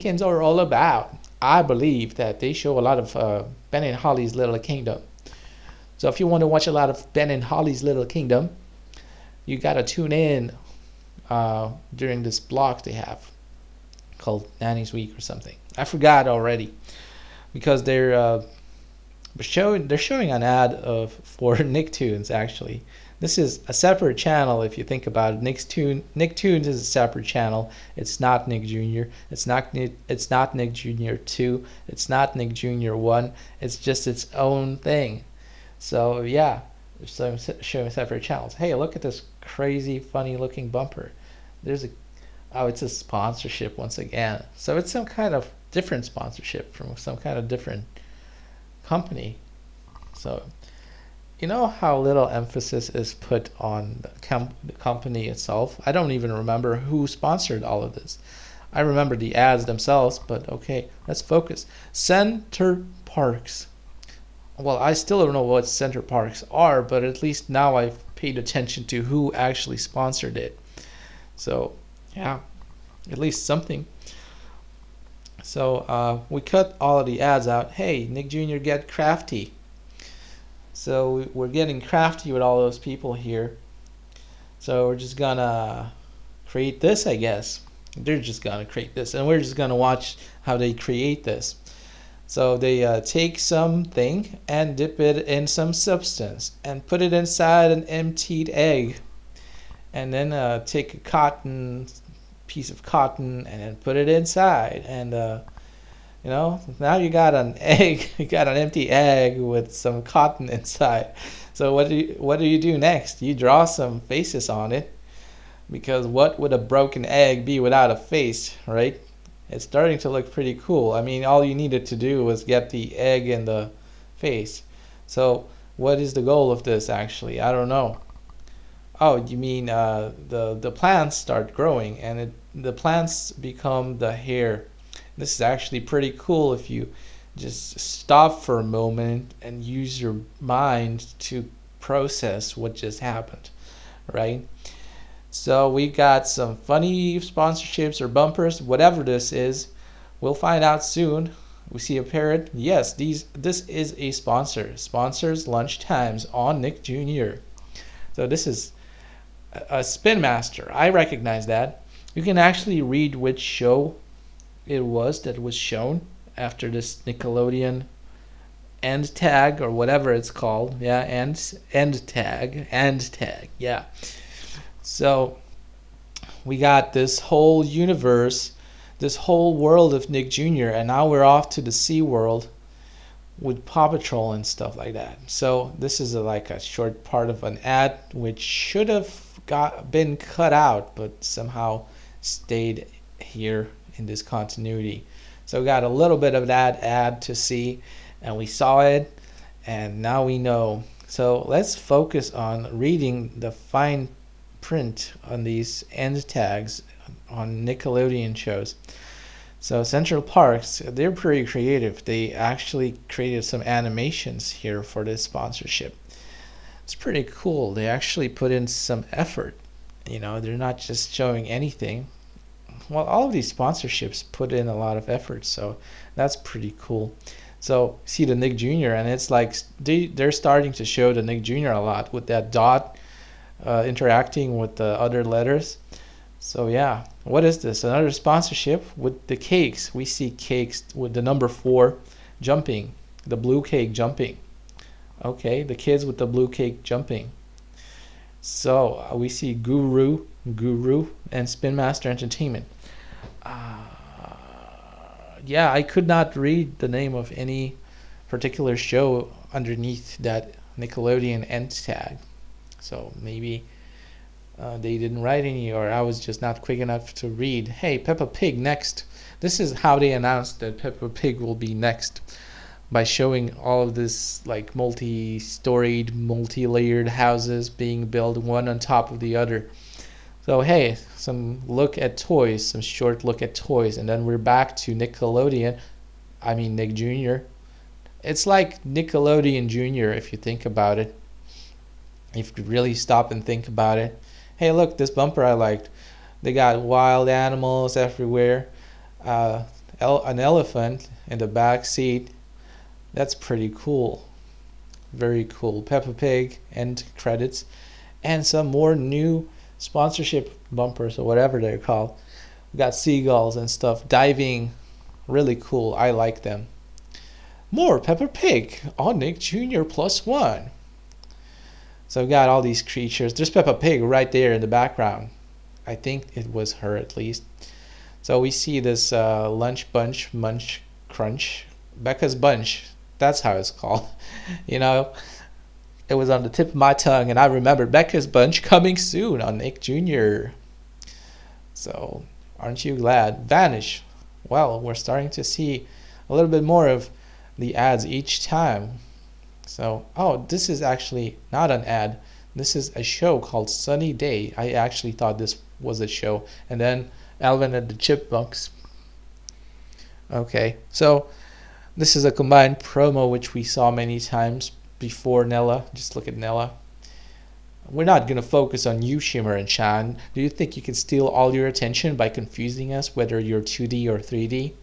weekends are all about. I believe that they show a lot of Ben and Holly's Little Kingdom. So if you want to watch a lot of Ben and Holly's Little Kingdom, you gotta tune in during this block they have called Nanny's Week or something. I forgot already because they're showing an ad of for Nicktoons actually. This is a separate channel if you think about it. Nicktoons is a separate channel. It's not Nick Jr. It's not Nick Jr. 2. It's not Nick Jr. 1. It's just its own thing. So yeah, so I'm showing separate channels. Hey, look at this crazy funny looking bumper. There's a Oh, it's a sponsorship once again. So it's some kind of different sponsorship from some kind of different company. So you know how little emphasis is put on the company itself? I don't even remember who sponsored all of this. I remember the ads themselves, but okay, let's focus. Center Parks. Well, I still don't know what Center Parks are, but at least now I've paid attention to who actually sponsored it. So, yeah, at least something. So we cut all of the ads out. Hey, Nick Jr., get crafty. So we're getting crafty with all those people here. So we're just gonna create this, I guess. They're just gonna create this, and we're just gonna watch how they create this. So they take something and dip it in some substance and put it inside an emptied egg, and then take a piece of cotton and then put it inside, and now you got an egg, you got an empty egg with some cotton inside. So what do you do next? You draw some faces on it, because what would a broken egg be without a face, right? It's starting to look pretty cool. I mean, all you needed to do was get the egg and the face. So what is the goal of this actually? I don't know. Oh, you mean the plants start growing, and the plants become the hair. This is actually pretty cool if you just stop for a moment and use your mind to process what just happened, right? So we got some funny sponsorships or bumpers, whatever this is. We'll find out soon. We see a parrot. Yes, this is a sponsor. Sponsors lunch times on Nick Jr. So this is a Spin Master. I recognize that. You can actually read which show it was that was shown after this Nickelodeon end tag or whatever it's called. Yeah, end tag. Yeah. So we got this whole universe, this whole world of Nick Jr., and now we're off to the Sea World with Paw Patrol and stuff like that. So this is like a short part of an ad which should have been cut out, but somehow stayed here in this continuity. So we got a little bit of that ad to see, and we saw it, and now we know. So let's focus on reading the fine print on these end tags on Nickelodeon shows. So Central Parks, they're pretty creative. They actually created some animations here for this sponsorship. It's pretty cool. They actually put in some effort. They're not just showing anything. Well, all of these sponsorships put in a lot of effort, so that's pretty cool. So see the Nick Jr., and it's like they're starting to show the Nick Jr. a lot with that dot interacting with the other letters. So yeah, what is this? Another sponsorship with the cakes. We see cakes with the number 4 jumping, the blue cake jumping. Okay, the kids with the blue cake jumping. So we see Guru, and Spin Master Entertainment. Yeah, I could not read the name of any particular show underneath that Nickelodeon end tag. So maybe they didn't write any, or I was just not quick enough to read. Hey, Peppa Pig next. This is how they announced that Peppa Pig will be next, by showing all of this like multi-storied, multi-layered houses being built one on top of the other. So hey, some short look at toys, and then we're back to Nickelodeon. I mean Nick Jr. It's like Nickelodeon Jr. if you think about it. If you really stop and think about it. Hey, look, this bumper I liked. They got wild animals everywhere. an elephant in the back seat. That's pretty cool. Very cool. Peppa Pig end credits, and some more new sponsorship bumpers or whatever they're called. We got seagulls and stuff diving. Really cool. I like them. More Peppa Pig on Nick Jr. +1. So we got all these creatures. There's Peppa Pig right there in the background. I think it was her at least. So we see this lunch bunch, munch, crunch. Becca's Bunch. That's how it's called. You know, it was on the tip of my tongue, and I remembered Becca's Bunch coming soon on Nick Jr. So, aren't you glad? Vanish. Well, we're starting to see a little bit more of the ads each time. So, oh, this is actually not an ad. This is a show called Sunny Day. I actually thought this was a show. And then Alvin and the Chipmunks. Okay, so this is a combined promo which we saw many times before Nella. Just look at Nella. We're not going to focus on you, Shimmer and Shine. Do you think you can steal all your attention by confusing us whether you're 2D or 3D?